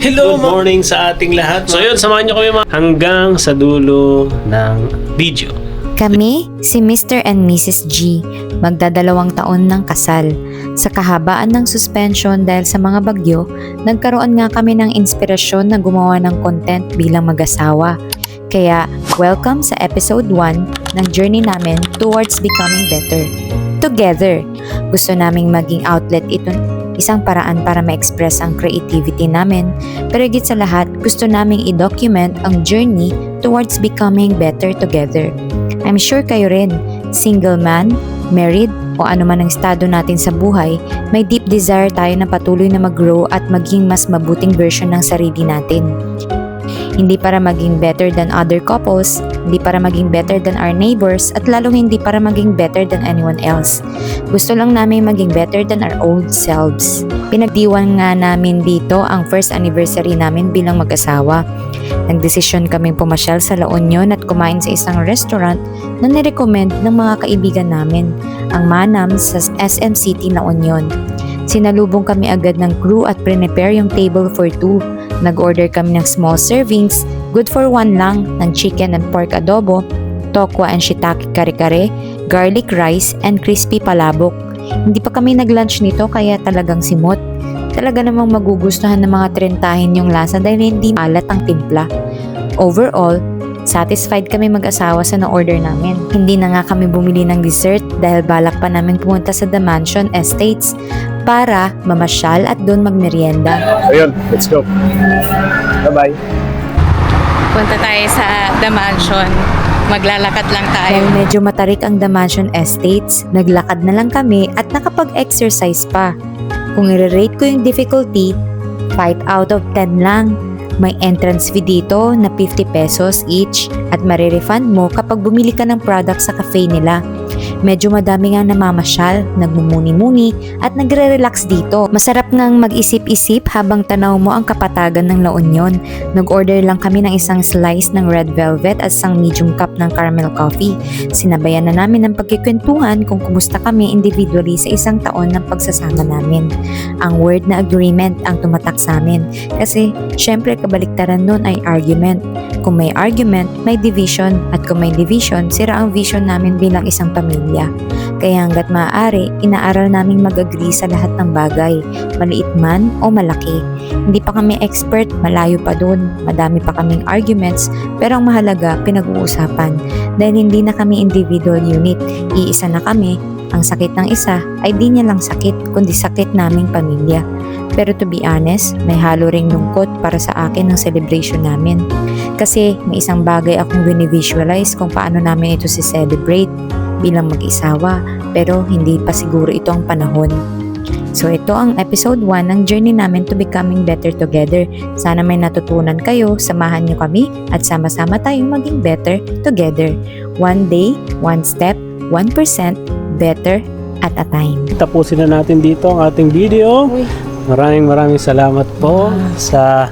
Hello, good morning sa ating lahat. So yun, samahan nyo kami hanggang sa dulo ng video. Kami, si Mr. and Mrs. G, magdadalawang taon ng kasal. Sa kahabaan ng suspension dahil sa mga bagyo, nagkaroon nga kami ng inspirasyon na gumawa ng content bilang mag-asawa. Kaya, welcome sa episode 1 ng journey namin towards becoming better. Together, gusto naming maging outlet ito, isang paraan para ma-express ang creativity namin, pero higit sa lahat, gusto naming i-document ang journey towards becoming better together. I'm sure kayo rin, single man, married, o anuman ang estado natin sa buhay, may deep desire tayo na patuloy na mag-grow at maging mas mabuting version ng sarili natin. Hindi para maging better than other couples, hindi para maging better than our neighbors, at lalong hindi para maging better than anyone else. Gusto lang namin maging better than our old selves. Pinagdiwan nga namin dito ang first anniversary namin bilang mag-asawa. Nagdesisyon kaming pumasyal sa La Union at kumain sa isang restaurant na nirecommend ng mga kaibigan namin, ang Manam sa SM City, La Union. Sinalubong kami agad ng crew at prepare yung table for two. Nag-order kami ng small servings, good for one lang, ng chicken and pork adobo, tokwa and shiitake kare-kare, garlic rice, and crispy palabok. Hindi pa kami nag-lunch nito kaya talagang simot. Talaga namang magugustuhan ng mga trentahin yung lasa dahil hindi alat ang timpla. Overall, satisfied kami mag-asawa sa na-order namin. Hindi na nga kami bumili ng dessert dahil balak pa namin pumunta sa The Mansion Estates para mamasyal at doon magmerienda. Ayun, let's go. Bye-bye. Punta tayo sa The Mansion. Maglalakad lang tayo. Dahil medyo matarik ang The Mansion Estates, naglakad na lang kami at nakapag-exercise pa. Kung i-rate ko yung difficulty, 5 out of 10 lang. May entrance fee dito na 50 pesos each at marirefund mo kapag bumili ka ng product sa cafe nila. Medyo madami nga namamasyal, nagmumuni-muni at nagre-relax dito. Masarap ngang mag-isip-isip habang tanaw mo ang kapatagan ng La Union. Nag-order lang kami ng isang slice ng red velvet at isang medium cup ng caramel coffee. Sinabayan na namin ang pagkikwentuhan kung kumusta kami individually sa isang taon ng pagsasama namin. Ang word na agreement ang tumatak sa amin kasi syempre kabaliktaran nun ay argument. Kung may argument, may division at kung may division, sira ang vision namin bilang isang pamilya. Kaya hanggat maaari, inaaral naming mag-agree sa lahat ng bagay, maliit man o malaki. Hindi pa kami expert, malayo pa dun, madami pa kaming arguments, pero ang mahalaga, pinag-uusapan. Dahil hindi na kami individual unit, iisa na kami, ang sakit ng isa ay di niya lang sakit, kundi sakit naming pamilya. Pero to be honest, may halo ring lungkot para sa akin ng celebration namin. Kasi may isang bagay akong visualize kung paano namin ito si-celebrate bilang mag-isawa, pero hindi pa siguro ito ang panahon. So ito ang episode 1 ng journey namin to becoming better together. Sana may natutunan kayo, samahan niyo kami at sama-sama tayong maging better together. One day, one step, 1% better at a time. Tapusin na natin dito ang ating video. Maraming salamat po sa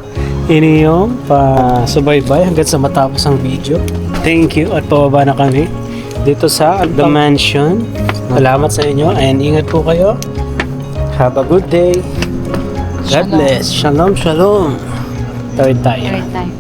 inyong pasubaybay hanggang sa matapos ang video. Thank you at pababa na kami dito sa The Mansion. Salamat sa inyo and ingat po kayo. Have a good day. God bless. Shalom, shalom. Tawid tayo. Right time.